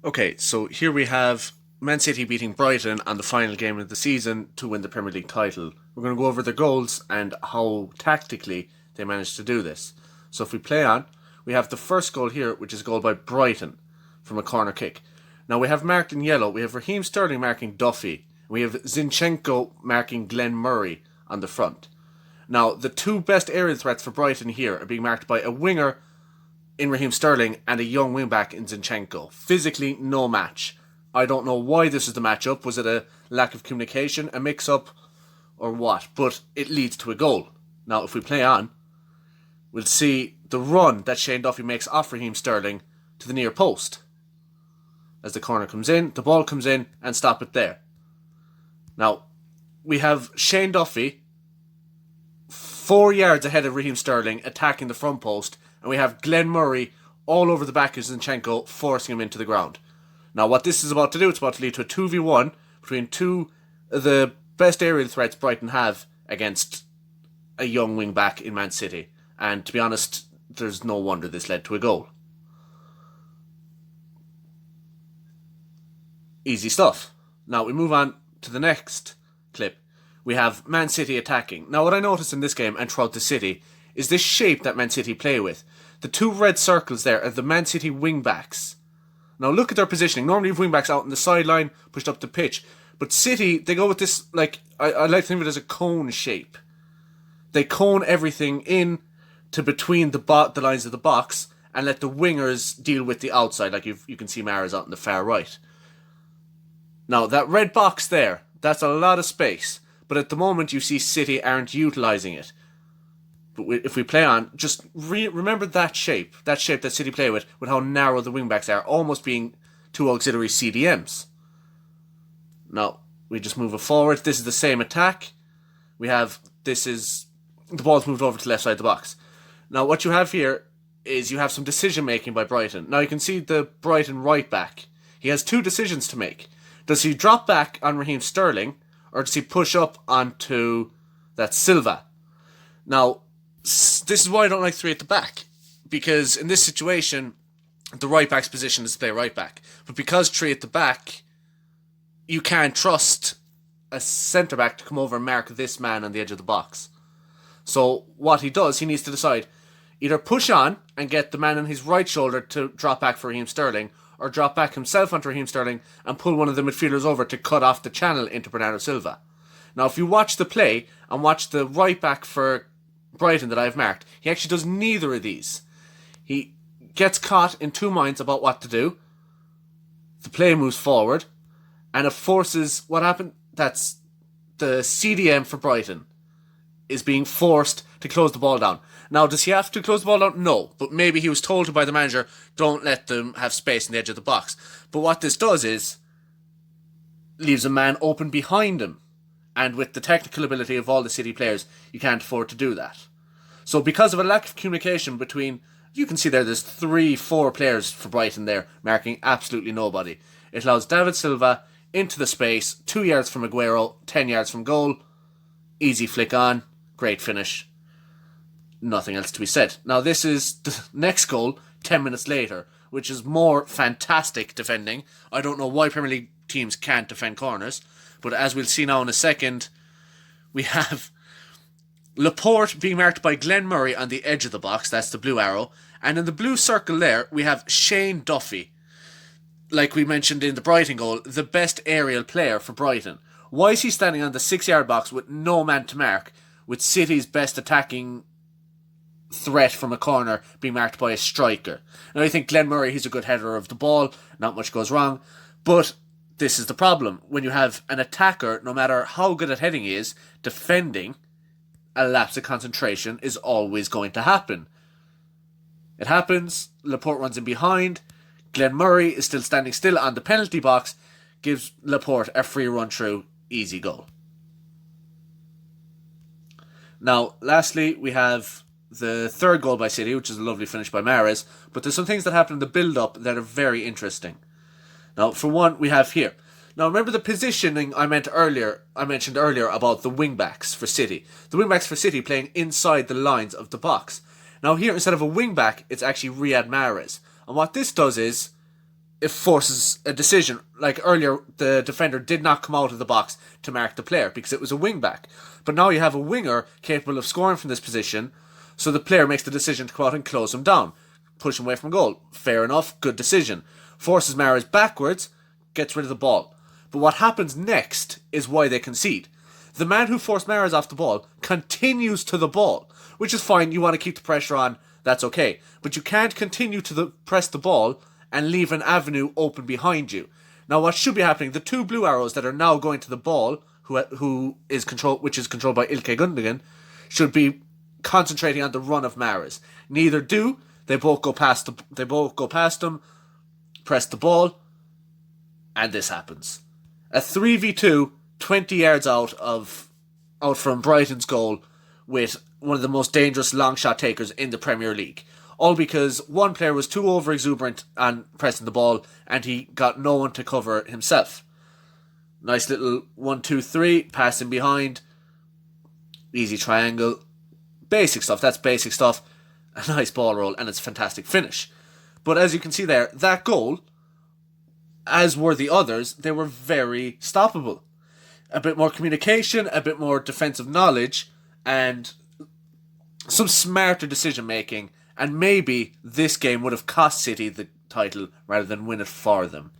Okay, so here we have Man City beating Brighton on the final game of the season to win the Premier League title. We're going to go over their goals and how tactically they managed to do this. So if we play on, we have the first goal here, which is a goal by Brighton from a corner kick. Now we have marked in yellow, we have Raheem Sterling marking Duffy, and we have Zinchenko marking Glenn Murray on the front. Now, the two best aerial threats for Brighton here are being marked by a winger in Raheem Sterling and a young wingback in Zinchenko. Physically, no match. I don't know why this is the matchup. Was it a lack of communication, a mix-up, or what? But it leads to a goal. Now, if we play on, we'll see the run that Shane Duffy makes off Raheem Sterling to the near post. As the corner comes in, the ball comes in, and stop it there. Now, we have Shane Duffy 4 yards ahead of Raheem Sterling attacking the front post, and we have Glenn Murray all over the back of Zinchenko, forcing him into the ground. Now, what this is about to do, it's about to lead to a 2v1 between two of the best aerial threats Brighton have against a young wing back in Man City. And to be honest, there's no wonder this led to a goal. Easy stuff. Now we move on to the next clip. We have Man City attacking. Now what I noticed in this game and throughout the city is this shape that Man City play with. The two red circles there are the Man City wing backs. Now look at their positioning. Normally you have wing backs out on the sideline, pushed up the pitch. But City, they go with this, like, I like to think of it as a cone shape. They cone everything in to between the lines of the box and let the wingers deal with the outside, like you can see Mahrez out on the far right. Now, that red box there, that's a lot of space. But at the moment, you see City aren't utilising it. But if we play on, just remember that shape that City play with how narrow the wingbacks are, almost being two auxiliary CDMs. Now, we just move it forward. This is the same attack. The ball's moved over to the left side of the box. Now, what you have here is you have some decision making by Brighton. Now, you can see the Brighton right back. He has two decisions to make. Does he drop back on Raheem Sterling, or does he push up onto that Silva? Now, this is why I don't like three at the back. Because in this situation, the right back's position is to play right back. But because three at the back, you can't trust a centre back to come over and mark this man on the edge of the box. So what he does, he needs to decide either push on and get the man on his right shoulder to drop back for Raheem Sterling, or drop back himself onto Raheem Sterling and pull one of the midfielders over to cut off the channel into Bernardo Silva. Now, if you watch the play and watch the right back for Brighton that I've marked, he actually does neither of these. He gets caught in two minds about what to do. The play moves forward, and it forces what happened. That's the CDM for Brighton is being forced to close the ball down. Now, does he have to close the ball down? No. But maybe he was told to by the manager, don't let them have space in the edge of the box. But what this does is leaves a man open behind him. And with the technical ability of all the City players, you can't afford to do that. So because of a lack of communication between, you can see there's 3-4 players for Brighton there, marking absolutely nobody. It allows David Silva into the space, 2 yards from Aguero, 10 yards from goal. Easy flick on, great finish. Nothing else to be said. Now this is the next goal 10 minutes later, which is more fantastic defending. I don't know why Premier League teams can't defend corners, but as we'll see now in a second, we have Laporte being marked by Glenn Murray on the edge of the box, that's the blue arrow, and in the blue circle there we have Shane Duffy, like we mentioned in the Brighton goal, the best aerial player for Brighton. Why is he standing on the 6-yard box with no man to mark, with City's best attacking threat from a corner being marked by a striker? Now, I think Glenn Murray, he's a good header of the ball, not much goes wrong, but this is the problem. When you have an attacker, no matter how good at heading he is, defending, a lapse of concentration is always going to happen. It happens, Laporte runs in behind, Glenn Murray is still standing still on the penalty box, gives Laporte a free run through, easy goal. Now, lastly, we have the third goal by City, which is a lovely finish by Mahrez, but there's some things that happen in the build-up that are very interesting. Now, for one, we have here. Now, remember the positioning I mentioned earlier about the wing-backs for City. The wing-backs for City playing inside the lines of the box. Now here, instead of a wing-back, it's actually Riyad Mahrez. And what this does is, it forces a decision. Like earlier, the defender did not come out of the box to mark the player because it was a wing back. But now you have a winger capable of scoring from this position, so the player makes the decision to come out and close him down, push him away from goal. Fair enough, good decision. Forces Mahrez backwards, gets rid of the ball. But what happens next is why they concede. The man who forced Mahrez off the ball continues to the ball, which is fine. You want to keep the pressure on, that's okay. But you can't continue to press the ball and leave an avenue open behind you. Now, what should be happening? The two blue arrows that are now going to the ball, which is controlled by Ilkay Gundogan, should be concentrating on the run of Mahrez. Neither do. They both go past him, press the ball, and this happens. A 3v2, 20 yards out from Brighton's goal, with one of the most dangerous long shot takers in the Premier League. All because one player was too over exuberant on pressing the ball and he got no one to cover himself. Nice little 1-2-3, passing behind, easy triangle, basic stuff. That's basic stuff. A nice ball roll, and it's a fantastic finish. But as you can see there, that goal, as were the others, they were very stoppable. A bit more communication, a bit more defensive knowledge, and some smarter decision making, and maybe this game would have cost City the title rather than win it for them.